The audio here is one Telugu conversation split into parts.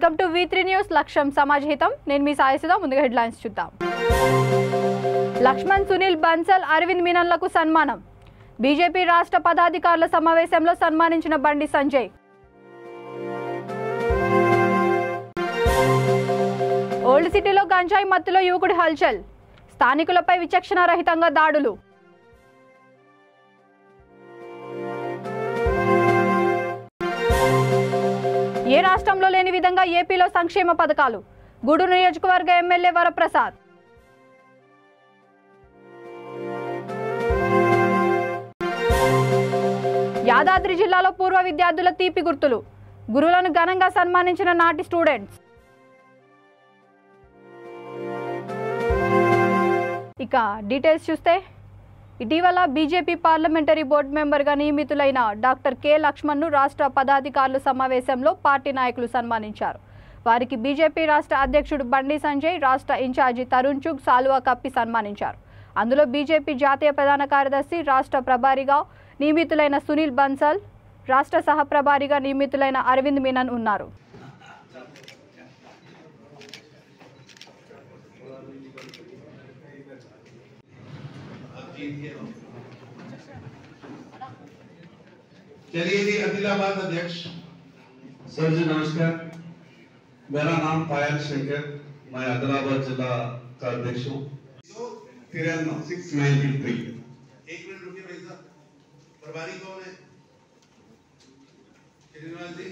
వెల్కమ్ టు V3 న్యూస్ లక్ష్యం సమాజహితం నేను మీ సాయిసుదా ముందుగా హెడ్లైన్స్ చూద్దాం లక్ష్మణ్ సునీల్ బన్సల్ అరవింద్ మీనన్లకు సన్మానం బీజేపీ రాష్ట్ర పదాధికారుల సమావేశంలో సన్మానించిన బండి సంజయ్ ఓల్డ్ సిటీలో గంజాయి మత్తులో యువకుడి హల్చల్ స్థానికులపై విచక్షణారహితంగా దాడులు ఏ రాష్ట్రంలో లేని విధంగా ఏపీలో సంక్షేమ పథకాలు గూడూరు నియోజకవర్గ ఎమ్మెల్యే వరప్రసాద్ యాదాద్రి జిల్లాలో పూర్వ విద్యార్థుల తీపి గుర్తులు గురువులను ఘనంగా సన్మానించిన నాటి స్టూడెంట్స్ ఇక డీటెయిల్స్ చూస్తే ఇటీవల బీజేపీ పార్లమెంటరీ బోర్డు మెంబర్గా నియమితులైన డాక్టర్ కె లక్ష్మణ్ను రాష్ట్ర పదాధికారుల సమావేశంలో పార్టీ నాయకులు సన్మానించారు. వారికి బీజేపీ రాష్ట్ర అధ్యక్షుడు బండి సంజయ్, రాష్ట్ర ఇన్ఛార్జి తరుణ్ చుగ్ సాలువా కప్పి సన్మానించారు. అందులో బీజేపీ జాతీయ ప్రధాన కార్యదర్శి, రాష్ట్ర ప్రభారిగా నియమితులైన సునీల్ బన్సల్, రాష్ట్ర సహ ప్రభారిగా నియమితులైన అరవింద్ మీనన్ ఉన్నారు. चलिए जी आदिलाबाद अध्यक्ष सर जी नमस्कार। मेरा नाम पायल शंकर, मैं आदिलाबाद जिला का अध्यक्ष हूँ। 693 एक मिनट रुकिए भाई साहब, प्रभारी कौन है? केजरीवाल जी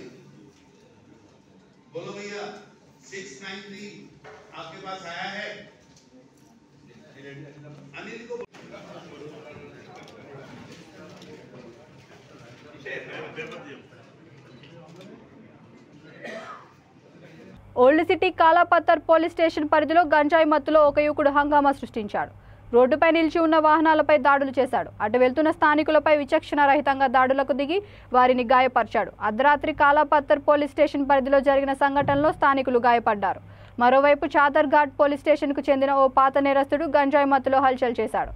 बोलो भैया 693 आपके पास आया है? अनिल को old city Kalapathar police station పరిధిలో గంజాయి మత్తులో ఒక యువకుడు హంగామా సృష్టించాడు. రోడ్డుపై నిలిచి ఉన్న వాహనాలపై దాడులు చేశాడు. అటు వెళ్తున్న స్థానికులపై విచక్షణారహితంగా దాడులకు దిగి వారిని గాయపరిచాడు. అర్ధరాత్రి కాలాపత్తర్ పోలీస్ స్టేషన్ పరిధిలో జరిగిన సంఘటనలో స్థానికులు గాయపడ్డారు. మరోవైపు చాదర్ ఘాట్ పోలీస్ స్టేషన్కు చెందిన ఓ పాత నేరస్తుడు గంజాయి మత్తులో హల్చల్ చేశాడు.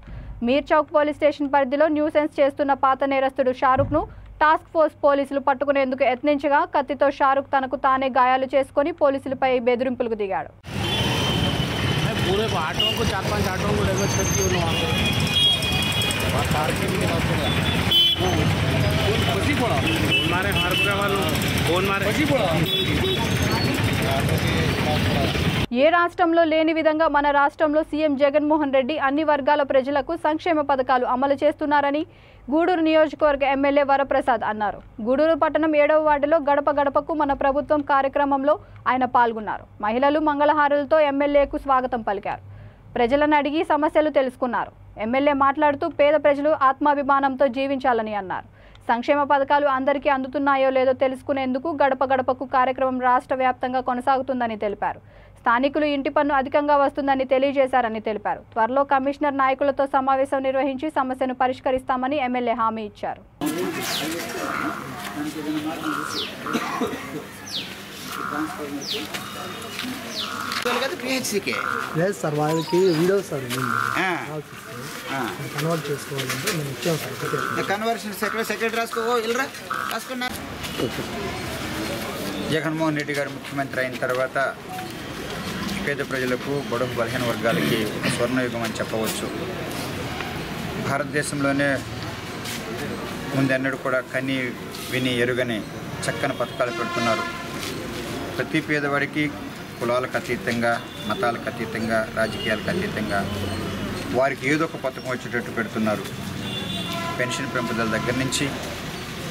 మీర్ చౌక్ పోలీస్ స్టేషన్ పరిధిలో న్యూసెన్స్ చేస్తున్న పాత నేరస్తుడు షారుఖ్ను టాస్క్ ఫోర్స్ పోలీసులు పట్టుకునేందుకు యత్నించగా కత్తితో షారుఖ్ తనకు తానే గాయాలు చేసుకుని పోలీసులపై బెదిరింపులకు దిగాడు. ఏ రాష్ట్రంలో లేని విధంగా మన రాష్ట్రంలో సీఎం జగన్మోహన్ రెడ్డి అన్ని వర్గాల ప్రజలకు సంక్షేమ పథకాలు అమలు చేస్తున్నారని గూడూరు నియోజకవర్గ ఎమ్మెల్యే వరప్రసాద్ అన్నారు. గూడూరు పట్టణం 7వ వార్డులో గడప గడపకు మన ప్రభుత్వం కార్యక్రమంలో ఆయన పాల్గొన్నారు. మహిళలు మంగళహారులతో ఎమ్మెల్యేకు స్వాగతం పలికారు. ప్రజలను అడిగి సమస్యలు తెలుసుకున్నారు. ఎమ్మెల్యే మాట్లాడుతూ పేద ప్రజలు ఆత్మాభిమానంతో జీవించాలని అన్నారు. సంక్షేమ పథకాలు అందరికీ అందుతున్నాయో లేదో తెలుసుకునేందుకు గడప గడపకు కార్యక్రమం రాష్ట్ర వ్యాప్తంగా కొనసాగుతుందని తెలిపారు. స్థానికులు ఇంటి పన్ను అధికంగా వస్తుందని తెలియజేశారని తెలిపారు. త్వరలో కమిషనర్ నాయకులతో సమావేశం నిర్వహించి సమస్యను పరిష్కరిస్తామని ఎమ్మెల్యే హామీ ఇచ్చారు. జగన్మోహన్ రెడ్డి గారు ముఖ్యమంత్రి అయిన తర్వాత పేద ప్రజలకు, బడుగు బలహీన వర్గాలకి స్వర్ణయుగం అని చెప్పవచ్చు. భారతదేశంలోనే ముందెన్నడూ కూడా కని విని ఎరుగని చక్కని పథకాలు పెడుతున్నారు. ప్రతి పేదవాడికి కులాలకు అతీతంగా, మతాలకు అతీతంగా, రాజకీయాలకు అతీతంగా వారికి ఏదో ఒక పథకం వచ్చేటట్టు పెడుతున్నారు. పెన్షన్ పెంపుదల దగ్గర నుంచి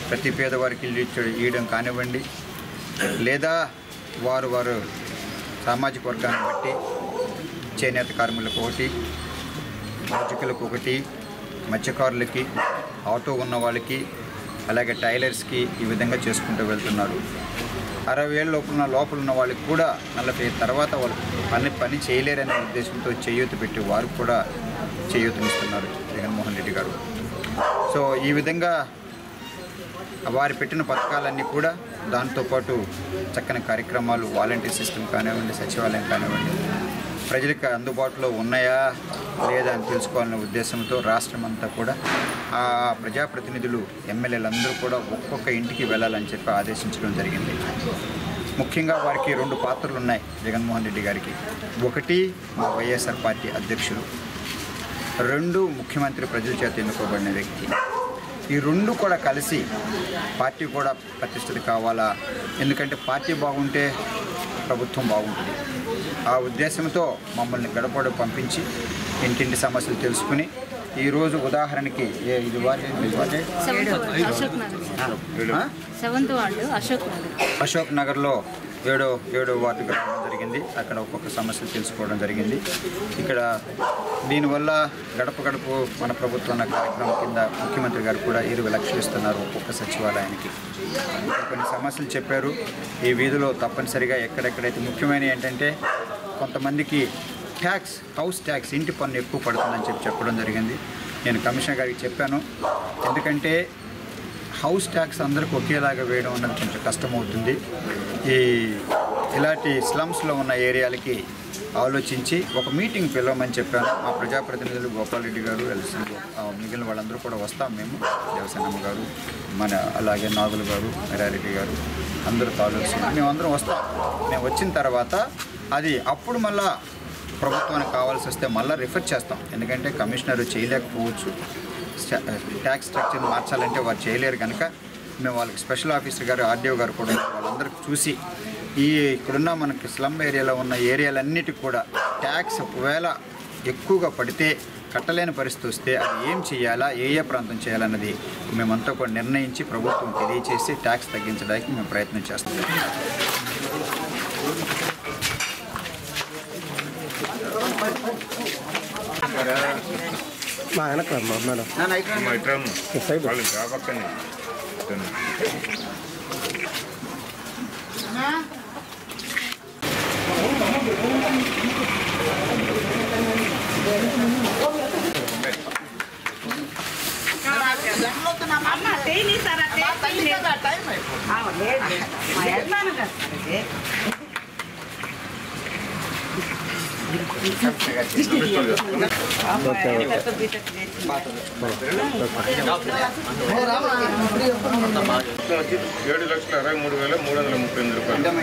ప్రతి పేదవారికి ఇల్లు ఇవ్వడం కానివ్వండి, లేదా వారు సామాజిక వర్గాన్ని బట్టి చేనేత కార్మికులకు ఒకటి, మజ్జికలకు ఒకటి, మత్స్యకారులకి, ఆటో ఉన్న వాళ్ళకి, అలాగే టైలర్స్కి ఈ విధంగా చేసుకుంటూ వెళ్తున్నారు. 60 ఏళ్ళ లోపల ఉన్న వాళ్ళకి కూడా 40 తర్వాత వాళ్ళు పని చేయలేరనే ఉద్దేశంతో చేయూత పెట్టి వారు కూడా చేయూతనిస్తున్నారు జగన్మోహన్ రెడ్డి గారు. సో ఈ విధంగా వారు పెట్టిన పథకాలన్నీ కూడా దాంతోపాటు చక్కని కార్యక్రమాలు, వాలంటీర్ సిస్టమ్ కానివ్వండి, సచివాలయం కానివ్వండి, ప్రజలకు అందుబాటులో ఉన్నాయా లేదా అని తెలుసుకోవాలనే ఉద్దేశంతో రాష్ట్రం అంతా కూడా ఆ ప్రజాప్రతినిధులు, ఎమ్మెల్యేలు అందరూ కూడా ఒక్కొక్క ఇంటికి వెళ్ళాలని చెప్పి ఆదేశించడం జరిగింది. ముఖ్యంగా వారికి 2 పాత్రలు ఉన్నాయి జగన్మోహన్ రెడ్డి గారికి. ఒకటి మా వైఎస్ఆర్ పార్టీ అధ్యక్షులు, 2 ముఖ్యమంత్రి ప్రజల చేత ఎన్నుకోబడిన వ్యక్తి. ఈ 2 కూడా కలిసి పార్టీ కూడా ప్రతిష్ఠిత కావాలా, ఎందుకంటే పార్టీ బాగుంటే ప్రభుత్వం బాగుంటుంది. ఆ ఉద్దేశంతో మమ్మల్ని గడపడ పంపించి ఇంటింటి సమస్యలు తెలుసుకుని ఈరోజు ఉదాహరణకి ఇది అశోక్ నగర్లో 7వ వార్డుకు రావడం జరిగింది. అక్కడ ఒక్కొక్క సమస్యలు తెలుసుకోవడం జరిగింది. ఇక్కడ దీనివల్ల గడప గడప మన ప్రభుత్వం అన్న కార్యక్రమం కింద ముఖ్యమంత్రి గారు కూడా 20 లక్షలు ఇస్తున్నారు ఒక్కొక్క సచివాలయానికి. కొన్ని సమస్యలు చెప్పారు. ఈ వీధిలో తప్పనిసరిగా ఎక్కడెక్కడైతే ముఖ్యమైనవి ఏంటంటే కొంతమందికి హౌస్ ట్యాక్స్ ఇంటి పన్ను ఎక్కువ పడుతుందని చెప్పడం జరిగింది. నేను కమిషనర్ గారికి చెప్పాను, ఎందుకంటే హౌస్ ట్యాక్స్ అందరికీ ఒకేలాగా వేయడం అన్నది కొంచెం కష్టమవుతుంది. ఇలాంటి స్లమ్స్లో ఉన్న ఏరియాలకి ఆలోచించి ఒక మీటింగ్ పిలవమని చెప్పాను. మా ప్రజాప్రతినిధులు గోపాల్ రెడ్డి గారు, మిగిలిన వాళ్ళందరూ కూడా వస్తాం. మేము దేవసేనమ్మ గారు, అలాగే నాగులు గారు, మెరారెడ్డి గారు అందరూ ఆలోచించి మేమందరం వస్తాం. మేము వచ్చిన తర్వాత అప్పుడు మళ్ళా ప్రభుత్వానికి కావాల్సి వస్తే మళ్ళీ రిఫర్ చేస్తాం. ఎందుకంటే కమిషనర్ చేయలేకపోవచ్చు, ట్యాక్స్ స్ట్రక్చర్ మార్చాలంటే వారు చేయలేరు కనుక మేము వాళ్ళకి స్పెషల్ ఆఫీసర్ గారు, ఆర్డీఓ గారు కూడా వాళ్ళందరికీ చూసి ఇక్కడున్న మనకి స్లమ్ ఏరియాలో ఉన్న ఏరియాలన్నిటికి కూడా ట్యాక్స్ ఒకవేళ ఎక్కువగా పడితే కట్టలేని పరిస్థితి వస్తే అది ఏం చేయాలా, ఏ ప్రాంతం చేయాలన్నది మేమంతా కూడా నిర్ణయించి ప్రభుత్వం తెలియచేసి ట్యాక్స్ తగ్గించడానికి మేము ప్రయత్నం చేస్తాం.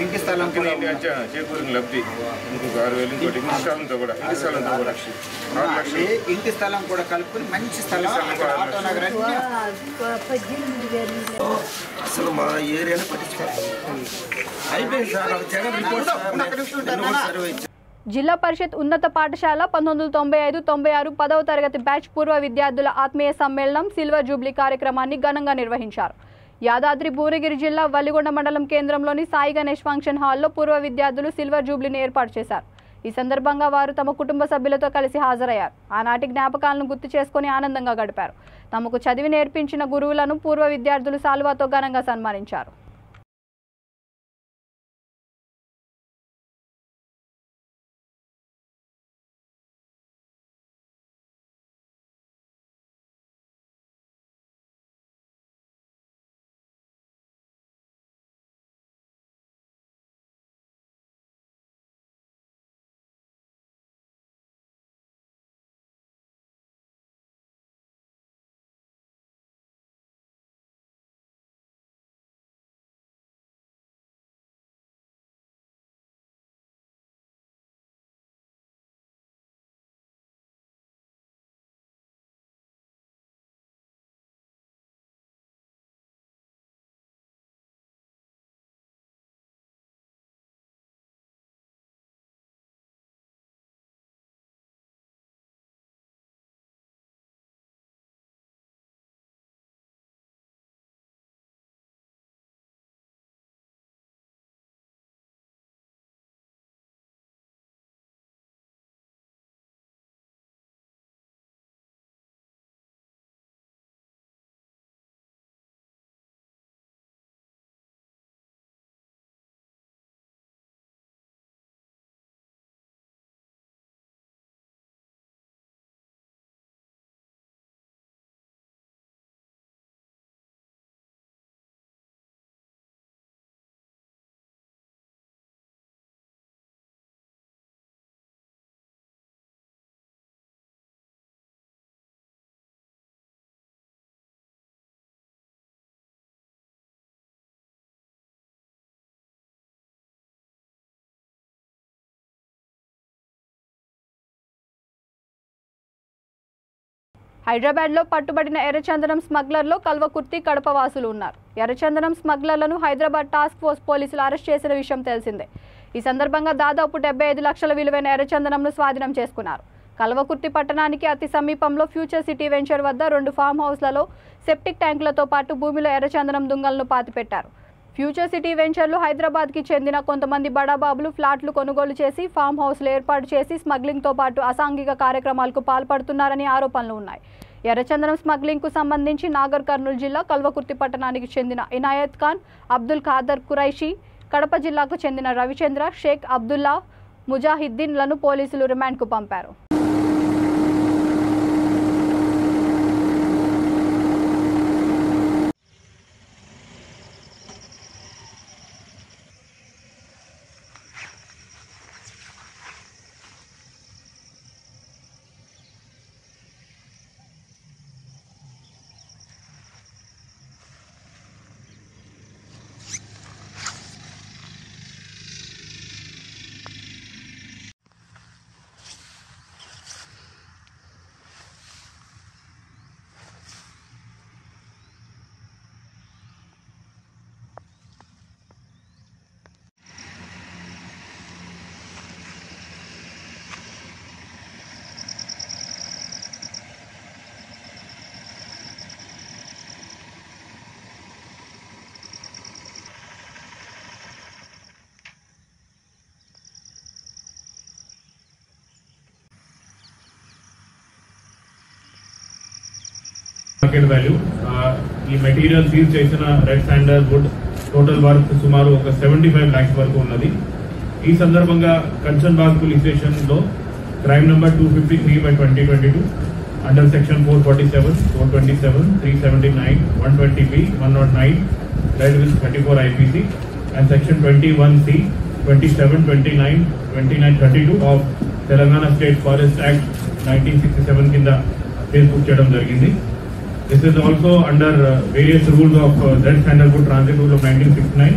ఇంటి స్థలం చేకూరిన లబ్ధి ఇంకొక 6,000, ఇంకోటి ఇంటి స్థలంతో కూడా ఇంటి స్థలం కూడా కలుపుకుని మంచి స్థలం. అసలు మా ఏరియాని పట్టించుకోవాలి. అయిపోయింది సార్, జగన్ రిపోర్ట్. జిల్లా పరిషత్ ఉన్నత పాఠశాల 1995-96 10వ తరగతి బ్యాచ్ పూర్వ విద్యార్థుల ఆత్మీయ సమ్మేళనం సిల్వర్ జూబ్లీ కార్యక్రమాన్ని ఘనంగా నిర్వహించారు. యాదాద్రి భువనగిరి జిల్లా వల్లిగొండ మండలం కేంద్రంలోని సాయి గణేష్ ఫంక్షన్ హాల్లో పూర్వ విద్యార్థులు సిల్వర్ జూబ్లీని ఏర్పాటు చేశారు. ఈ సందర్భంగా వారు తమ కుటుంబ సభ్యులతో కలిసి హాజరయ్యారు. ఆనాటి జ్ఞాపకాలను గుర్తు చేసుకుని ఆనందంగా గడిపారు. తమకు చదివి నేర్పించిన గురువులను పూర్వ విద్యార్థులు సాల్వాతో ఘనంగా సన్మానించారు. హైదరాబాద్లో పట్టుబడిన ఎర్రచందనం స్మగ్లర్లో కల్వకుర్తి కడప వాసులు ఉన్నారు. ఎర్రచందనం స్మగ్లర్లను హైదరాబాద్ టాస్క్ ఫోర్స్ పోలీసులు అరెస్ట్ చేసిన విషయం తెలిసిందే. ఈ సందర్భంగా దాదాపు 75 లక్షల విలువైన ఎర్రచందనంను స్వాధీనం చేసుకున్నారు. కల్వకుర్తి పట్టణానికి అతి సమీపంలో ఫ్యూచర్ సిటీ వెంచర్ వద్ద 2 ఫామ్ హౌస్లలో సెప్టిక్ ట్యాంకులతో పాటు భూమిలో ఎర్రచందనం దుంగలను పాతిపెట్టారు. ఫ్యూచర్ సిటీ వెంచర్లు హైదరాబాద్కి చెందిన కొంతమంది బడాబాబులు ఫ్లాట్లు కొనుగోలు చేసి ఫామ్ హౌస్లు ఏర్పాటు చేసి స్మగ్లింగ్తో పాటు అసాంఘిక కార్యక్రమాలకు పాల్పడుతున్నారని ఆరోపణలు ఉన్నాయి. ఎర్రచందనం స్మగ్లింగ్కు సంబంధించి నాగర్ కర్నూలు జిల్లా కల్వకుర్తి పట్టణానికి చెందిన ఇనాయత్ ఖాన్, అబ్దుల్ ఖాదర్ ఖురైషీ, కడప జిల్లాకు చెందిన రవిచంద్ర, షేక్ అబ్దుల్లా, ముజాహిద్దీన్లను పోలీసులు రిమాండ్కు పంపారు. మార్కెట్ వాల్యూ ఈ మెటీరియల్ సీజ్ చేసిన red sandal wood total worth సుమారు ఒక 75 lakhs వరకు ఉన్నది. ఈ సందర్భంగా కంచన్బాగ్ పోలీస్ స్టేషన్ లో crime number 253/2022 under section 447, 427, 379, 120B, 109 read with 34 IPC and section 21C, 27, 29, 29, 32 of Telangana State Forest Act 1967 కింద కేసు బుక్ చేయడం జరిగింది. This is also under various rules of Red Sandalwood Transit Rule of 1969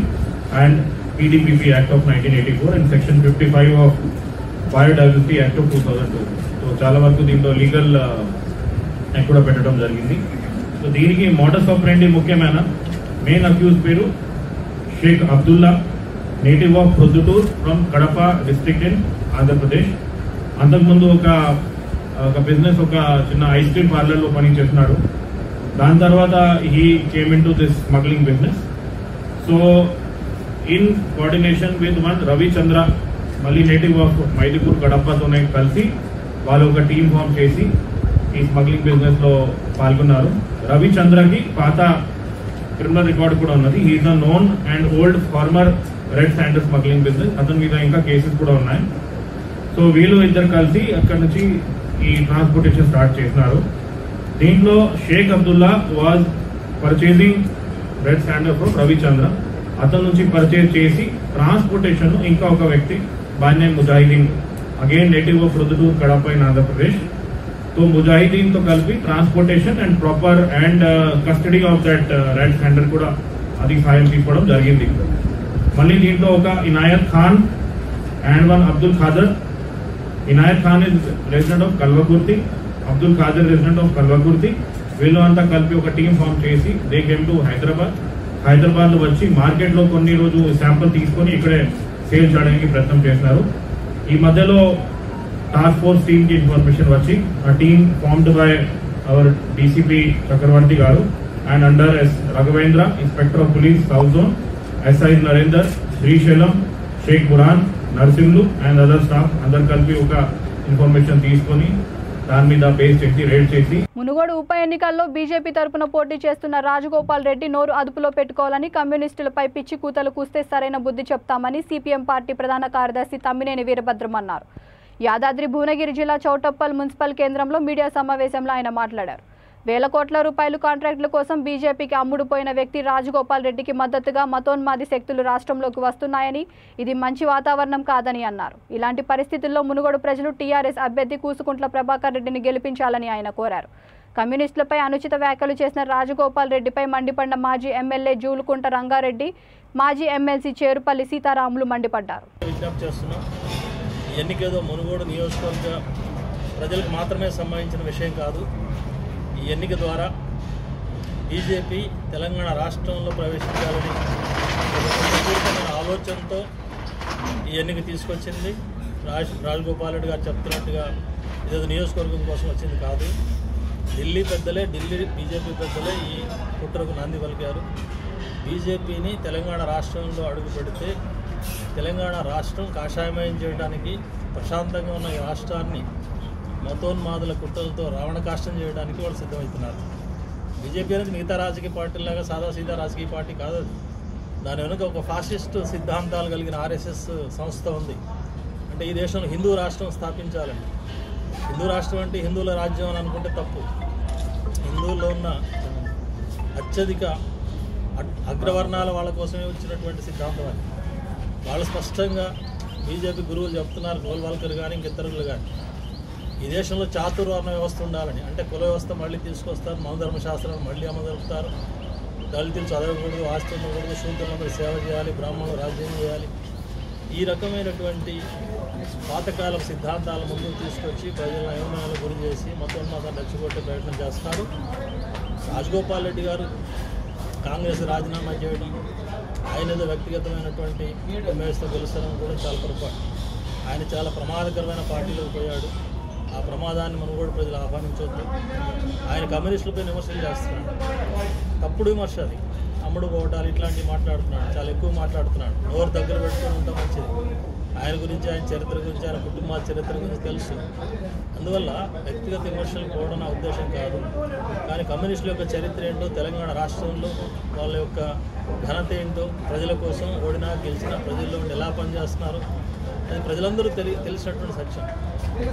and PDPP Act of 1984 and Section 55 of Biodiversity Act of 2002. So చాలా వరకు దీంట్లో లీగల్ యాక్ట్ కూడా పెట్టడం జరిగింది. సో దీనికి మోడస్ ఆపరెండి ముఖ్యమైన మెయిన్ అక్యూజ్ పేరు Shaik Abdullah, native of Proddatur from Kadapa district in Andhra Pradesh. అంతకుముందు ఒక బిజినెస్, ఒక చిన్న ఐస్ క్రీమ్ పార్లర్లో పని చేస్తున్నాడు. దాని తర్వాత he came in to this smuggling business. So in coordination with one Ravichandra, మళ్ళీ నేటివ్ ఆఫ్ మైదుకూర్ కడపతోనే కలిసి వాళ్ళు ఒక టీం ఫామ్ చేసి ఈ స్మగ్లింగ్ బిజినెస్ లో పాల్గొన్నారు. రవిచంద్రకి పాత క్రిమినల్ రికార్డు కూడా ఉన్నది. He is a known and old former red sandal smuggling business. అతని మీద ఇంకా కేసెస్ కూడా ఉన్నాయి. సో వీళ్ళు ఇద్దరు కలిసి అక్కడ నుంచి ఈ ట్రాన్స్పోర్టేషన్ స్టార్ట్ చేసినారు. దీంట్లో Sheikh Abdullah was purchasing red sandal from Ravichandra. అతని నుంచి పర్చేజ్ చేసి ట్రాన్స్పోర్టేషన్ ఇంకా ఒక వ్యక్తి Banyam Mujahideen, again native of Proddatur Kadapa in Andhra Pradesh. So Mujahideen తో కలిపి transportation and proper and custody of that red sandal కూడా అది సాయం తీసుకోవడం జరిగింది. మళ్ళీ దీంట్లో ఒక Inayat Khan and one Abdul Khader. Inayat Khan is resident of Kalwakurthy, Abdul Khader resident of Kalwakurthy. వీళ్ళు అంతా కలిపి ఒక టీం ఫామ్ చేసి దే కేమ్ టు హైదరాబాద్ లో వచ్చి మార్కెట్ లో కొన్ని రోజు శాంపుల్ తీసుకొని ఇక్కడే సేల్ చేయడానికి ప్రయత్నం చేస్తున్నారు. ఈ మధ్యలో టాస్క్ ఫోర్స్ టీమ్ కి ఇన్ఫర్మేషన్ వచ్చి ఆ team formed by our DCP Chakravarthy garu and under S Raghavendra, inspector of police south zone, SI Narender, Srisailam, Sheikh Buran, Narsinglu and other staff అందరు కలిపి ఒక ఇన్ఫర్మేషన్ తీసుకొని దాని మీద బేస్ చేసి రేడ్ చేసి. మునుగోడు ఉప ఎన్నికల్లో బీజేపీ తరపున పోటీ చేస్తున్న రాజగోపాల్ రెడ్డి నోరు అదుపులో పెట్టుకోవాలని, కమ్యూనిస్టులపై పిచ్చి కూతలు కూస్తే సరైన బుద్ధి చెప్తామని సిపిఎం పార్టీ ప్రధాన కార్యదర్శి తమ్మినేని వీరభద్రం అన్నారు. యాదాద్రి భువనగిరి జిల్లా చౌటప్పల్ మున్సిపల్ కేంద్రంలో మీడియా సమావేశంలో ఆయన మాట్లాడారు. వేల కోట్ల రూపాయలు కాంట్రాక్టుల కోసం బీజేపీకి అమ్ముడుపోయిన వ్యక్తి రాజగోపాల్ రెడ్డికి మద్దతుగా మతోన్మాది శక్తులు రాష్ట్రంలోకి వస్తున్నాయని, ఇది మంచి వాతావరణం కాదని అన్నారు. ఇలాంటి పరిస్థితుల్లో మునుగోడు ప్రజలు టీఆర్ఎస్ అభ్యర్థి కూసుకుంట్ల ప్రభాకర్ రెడ్డిని గెలిపించాలని ఆయన కోరారు. కమ్యూనిస్టులపై అనుచిత వ్యాఖ్యలు చేసిన రాజగోపాల్ రెడ్డిపై మండిపడ్డ మాజీ ఎమ్మెల్యే జూలుకుంట రంగారెడ్డి, మాజీ ఎమ్మెల్సీ చేరుపల్లి సీతారాములు మండిపడ్డారు. ఎన్నికేదో మునుగోడు నియోజకవర్గ ప్రజలకు మాత్రమే సంబంధించిన విషయం కాదు. ఈ ఎన్నిక ద్వారా బీజేపీ తెలంగాణ రాష్ట్రంలో ప్రవేశించాలని ఒక ఆలోచనతో ఈ ఎన్నిక తీసుకొచ్చింది. రాజగోపాల్ రెడ్డి గారు చెప్తున్నట్టుగా ఇదేదో నియోజకవర్గం కోసం వచ్చింది కాదు. ఢిల్లీ బీజేపీ పెద్దలే ఈ కుట్రకు నాంది పలికారు. బీజేపీని తెలంగాణ రాష్ట్రంలో అడుగు పెడితే తెలంగాణ రాష్ట్రం కాషాయమయం చేయడానికి, ప్రశాంతంగా ఉన్న ఈ రాష్ట్రాన్ని మతోన్మాదుల కుట్రలతో రావణ కాష్టం చేయడానికి వాళ్ళు సిద్ధమవుతున్నారు. బీజేపీ అనేది మిగతా రాజకీయ పార్టీలాగా సాదాసీదా రాజకీయ పార్టీ కాదు. దాని వెనుక ఒక ఫాసిస్ట్ సిద్ధాంతాలు కలిగిన ఆర్ఎస్ఎస్ సంస్థ ఉంది. అంటే ఈ దేశంలో హిందూ రాష్ట్రం స్థాపించాలండి. హిందూ రాష్ట్రం అంటే హిందువుల రాజ్యం అని అనుకుంటే తప్పు. హిందువుల్లో ఉన్న అత్యధిక అగ్రవర్ణాల వాళ్ళ కోసమే వచ్చినటువంటి సిద్ధాంతం అది. వాళ్ళు స్పష్టంగా బీజేపీ గురువులు చెప్తున్నారు, గోల్వాల్కర్ కానీ ఇంకితరులు కానీ, ఈ దేశంలో చాతుర్వర్ణ వ్యవస్థ ఉండాలని. అంటే కుల వ్యవస్థ మళ్ళీ తీసుకొస్తారు, మనధర్మశాస్త్రాన్ని మళ్ళీ అమలుతారు. దళితులు చదవకూడదు, ఆస్తి ఉండకూడదు, శూద్రులందరూ సేవ చేయాలి, బ్రాహ్మణులు రాజ్యం చేయాలి. ఈ రకమైనటువంటి పాతకాల సిద్ధాంతాల ముందుకు తీసుకొచ్చి ప్రజల అయోమయాలకు గురి చేసి మతోన్మాదాన్ని రెచ్చగొట్టే ప్రయత్నం చేస్తారు. రాజగోపాల్ రెడ్డి గారు కాంగ్రెస్ రాజీనామా చేయడం, ఆయన ఏదో వ్యక్తిగతమైనటువంటి ఎంఎస్తో గెలుస్తారని కూడా చాలా పొరపాటు. ఆయన చాలా ప్రమాదకరమైన పార్టీలోకి పోయాడు. ఆ ప్రమాదాన్ని మనం కూడా ప్రజలు ఆహ్వానించవద్దు. ఆయన కమ్యూనిస్టులపై విమర్శలు చేస్తున్నాడు, తప్పుడు విమర్శ అది. అమ్ముడు పోవటాలు ఇట్లాంటివి మాట్లాడుతున్నాడు, చాలా ఎక్కువ మాట్లాడుతున్నాడు. నోరు దగ్గర పెట్టుకుని ఉంటాం మంచిది. ఆయన గురించి, ఆయన చరిత్ర గురించి, ఆయన కుటుంబ చరిత్ర గురించి తెలుసు. అందువల్ల వ్యక్తిగత విమర్శలు పోవడం నా ఉద్దేశం కాదు. కానీ కమ్యూనిస్టుల యొక్క చరిత్ర ఏంటో, తెలంగాణ రాష్ట్రంలో వాళ్ళ యొక్క ఘనత ఏంటో, ప్రజల కోసం ఓడినా గెలిచినా ప్రజల్లో ఉండి ఎలా పనిచేస్తున్నారు అది ప్రజలందరూ తెలిసినటువంటి సత్యం.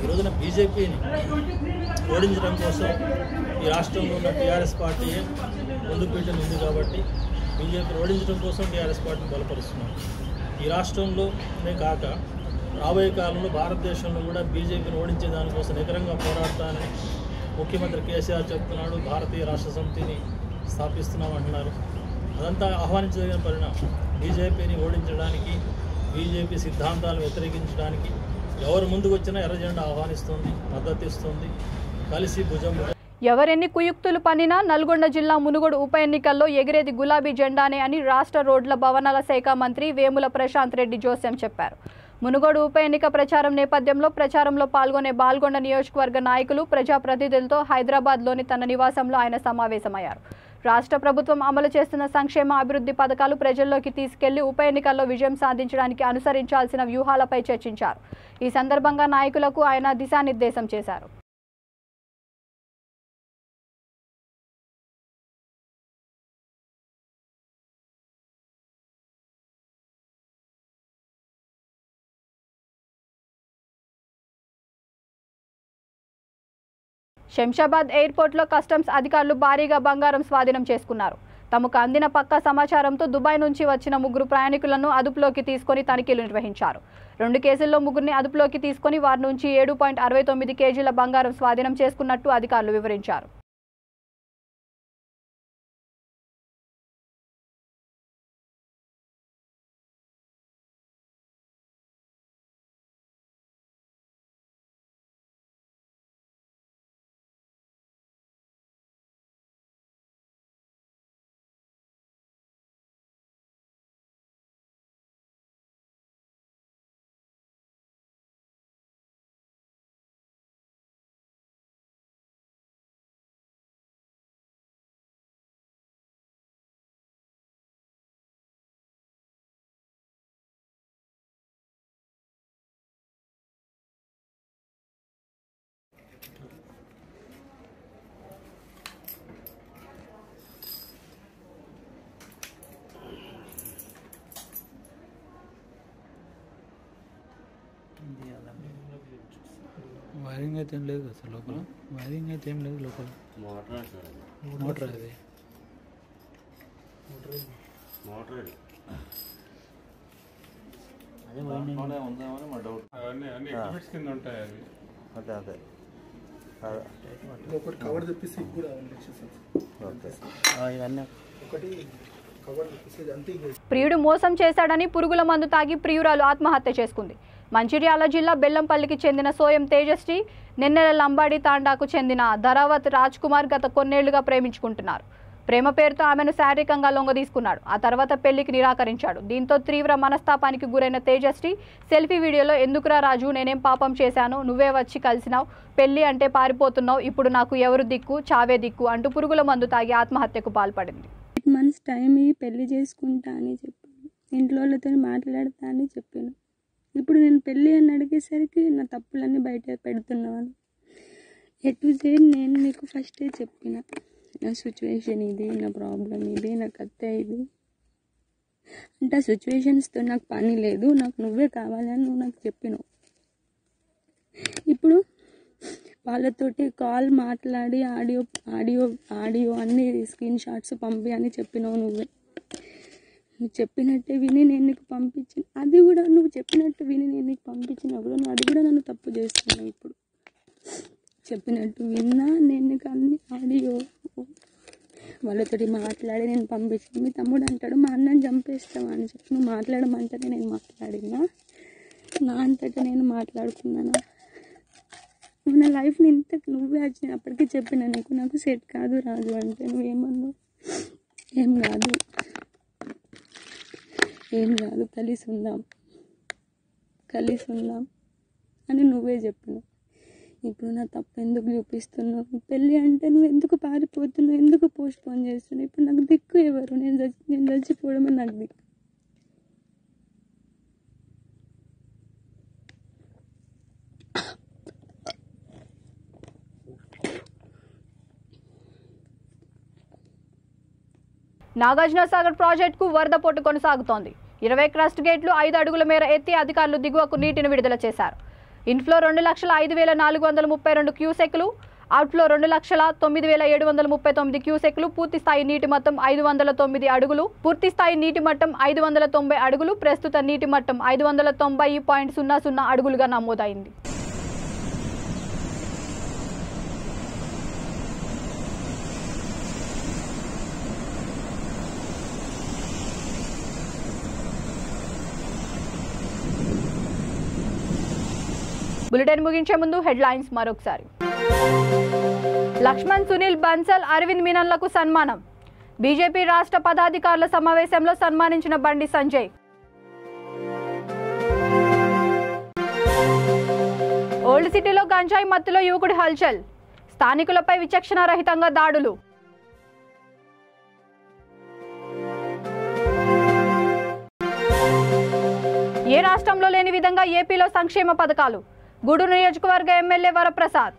ఈ రోజున బీజేపీని ఓడించడం కోసం ఈ రాష్ట్రంలో ఉన్న టీఆర్ఎస్ పార్టీయే ముందు పీఠం ఉంది. కాబట్టి బీజేపీని ఓడించడం కోసం టీఆర్ఎస్ పార్టీని బలపరుస్తున్నారు. ఈ రాష్ట్రంలోనే కాక రాబోయే కాలంలో భారతదేశంలో కూడా బీజేపీని ఓడించే దానికోసం నికరంగా పోరాడతానని ముఖ్యమంత్రి కేసీఆర్ చెప్తున్నాడు. భారతీయ రాష్ట్ర సమితిని స్థాపిస్తున్నాం అంటున్నారు. అదంతా ఆహ్వానించదగిన పరిణామం. బీజేపీని ఓడించడానికి, బీజేపీ సిద్ధాంతాలను వ్యతిరేకించడానికి ఎవరు ముందుకు వచ్చినా ఎర్ర జెండా ఆహ్వానిస్తుంది, మద్దతు ఇస్తుంది. కలిసి భుజం ఎవరెన్ని కుయుక్తులు పన్నినా నల్గొండ జిల్లా మునుగోడు ఉప ఎన్నికల్లో ఎగిరేది గులాబీ జెండానే అని రాష్ట్ర రోడ్ల భవనాల శాఖ మంత్రి వేముల ప్రశాంత్ రెడ్డి జోస్యం చెప్పారు. మునుగోడు ఉప ఎన్నిక ప్రచారం నేపథ్యంలో ప్రచారంలో పాల్గొనే బాల్గొండ నియోజకవర్గ నాయకులు, ప్రజాప్రతినిధులతో హైదరాబాద్లోని తన నివాసంలో ఆయన సమావేశమయ్యారు. రాష్ట్ర ప్రభుత్వం అమలు చేస్తున్న సంక్షేమ అభివృద్ధి పథకాలు ప్రజల్లోకి తీసుకెళ్లి ఉప ఎన్నికల్లో విజయం సాధించడానికి అనుసరించాల్సిన వ్యూహాలపై చర్చించారు. ఈ సందర్భంగా నాయకులకు ఆయన దిశానిర్దేశం చేశారు. శంషాబాద్ ఎయిర్పోర్ట్లో కస్టమ్స్ అధికారులు భారీగా బంగారం స్వాధీనం చేసుకున్నారు. తమకు అందిన పక్కా సమాచారంతో దుబాయ్ నుంచి వచ్చిన 3 ప్రయాణికులను అదుపులోకి తీసుకొని తనిఖీలు నిర్వహించారు. 2 కేసుల్లో 3ని అదుపులోకి తీసుకొని వారి నుంచి 7.69 కేజీల బంగారం స్వాధీనం చేసుకున్నట్టు అధికారులు వివరించారు. వైరింగ్ అయితే ఏం లేదు కదా లోపల, వైరింగ్ అయితే ఏం లేదు లోపల. మోటార్ అది కవర్ తెప్పిస్తే ఇవన్నీ ప్రియుడు మోసం చేశాడని పురుగుల మందు తాగి ప్రియురాలు ఆత్మహత్య చేసుకుంది. మంచిర్యాల జిల్లా బెల్లంపల్లికి చెందిన సోయం తేజశ్రీ నిన్నెల లంబాడి తాండాకు చెందిన ధరావత్ రాజ్ కుమార్ గత కొన్నేళ్లుగా ప్రేమించుకుంటున్నారు. ప్రేమ పేరుతో ఆమెను శారీరకంగా లొంగదీసుకున్నాడు. ఆ తర్వాత పెళ్లికి నిరాకరించాడు. దీంతో తీవ్ర మనస్తాపానికి గురైన తేజశ్రీ సెల్ఫీ వీడియోలో ఎందుకురా రాజు, నేనేం పాపం చేశాను, నువ్వే వచ్చి కలిసినావు, పెళ్లి అంటే పారిపోతున్నావు, ఇప్పుడు నాకు ఎవరు దిక్కు, చావే దిక్కు అంటూ పురుగుల మందు తాగి ఆత్మహత్యకు పాల్పడింది. 8 months టైం పెళ్లి చేసుకుంటా అని చెప్పాను, ఇంట్లో వాళ్ళతో మాట్లాడతా అని చెప్పాను. ఇప్పుడు నేను పెళ్ళి అని అడిగేసరికి నా తప్పులన్నీ బయట పెడుతున్నాను. నేను నీకు ఫస్టే చెప్పిన, నా సిచ్యువేషన్ ఇది, నా ప్రాబ్లం ఇది, నా కథ ఇది అంటే ఆ సిచ్యువేషన్స్తో నాకు పని లేదు, నాకు నువ్వే కావాలని నువ్వు నాకు చెప్పినావు. ఇప్పుడు వాళ్ళతోటి కాల్ మాట్లాడి ఆడియో అన్ని స్క్రీన్ షాట్స్ పంపి అని చెప్పినావు. నువ్వు చెప్పినట్టే విని నేను నీకు పంపించిన, అది కూడా నువ్వు చెప్పినట్టు విని నేను నీకు పంపించినప్పుడు నువ్వు అది కూడా నన్ను తప్పు చేస్తున్నావు. ఇప్పుడు చెప్పినట్టు విన్నా నేను నీకు అన్ని ఆడియో వాళ్ళతోటి మాట్లాడి నేను పంపించిన. మీ తమ్ముడు అంటాడు మా అన్నని చంపేస్తావా అని చెప్పి, నువ్వు మాట్లాడమంటేనే నేను మాట్లాడినా, నా అంతటా నేను మాట్లాడుకున్నాను. నువ్వు నా లైఫ్ని ఇంత నువ్వే వచ్చినప్పటికీ చెప్పిన నీకు, నాకు సెట్ కాదు రాజు అంటే నువ్వేమన్నావు, ఏం కాదు కలిసి ఉందాం అని నువ్వే చెప్పినావు. ఇప్పుడు నా తప్పు ఎందుకు చూపిస్తున్నావు? పెళ్ళి అంటే నువ్వు ఎందుకు పారిపోతున్నావు, ఎందుకు పోస్ట్పోన్ చేస్తున్నావు? ఇప్పుడు నాకు దిక్కు ఎవరు? నేను చచ్చిపోవడమే నాకు దిక్కు. నాగార్జునసాగర్ ప్రాజెక్టుకు వరద పోటు కొనసాగుతోంది. 20 క్రస్ట్ గేట్లు 5 అడుగుల మేర ఎత్తి అధికారులు దిగువకు నీటిని విడుదల చేశారు. ఇన్ఫ్లో 2,05,432 క్యూసెక్లు, అవుట్ఫ్లో 2,09,739 క్యూసెక్లు. పూర్తి స్థాయి నీటి మట్టం 509 అడుగులు. పూర్తి స్థాయి నీటి మట్టం 590 అడుగులు. ప్రస్తుత నీటి మట్టం 590.00 అడుగులుగా నమోదైంది. బులెటిన్ ముగించే ముందు హెడ్లైన్స్ మరొకసారి. లక్ష్మణ్, సునీల్ బన్సల్, అరవింద్ మీనన్లకు సన్మానం. బీజేపీ రాష్ట్ర పదాధికారుల సమావేశంలో సన్మానించిన బండి సంజయ్. ఓల్డ్ సిటీలో గంజాయి మత్తులో యువకుడి హల్చల్. స్థానికులపై విచక్షణారహితంగా దాడులు. ఏ రాష్ట్రంలో లేని విధంగా ఏపీలో సంక్షేమ పథకాలు. గూడూరు నియోజకవర్గ ఎమ్మెల్యే వరప్రసాద్.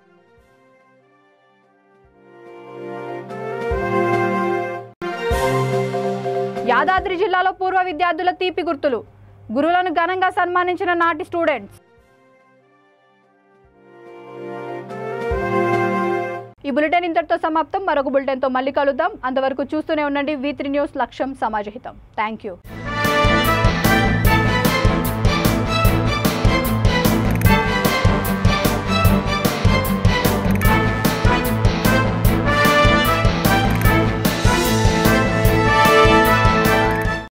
యాదాద్రి జిల్లాలో పూర్వ విద్యార్థుల తీపి గుర్తులు. గురువులను ఘనంగా సన్మానించిన నాటి స్టూడెంట్స్. ఈ బులెటిన్ ఇంతటితో సమాప్తం. మరొక బులెటిన్తో మళ్ళీ కలుద్దాం. అంతవరకు చూస్తూనే ఉండండి V3 న్యూస్, లక్ష్యం సమాజహితం. Thank you.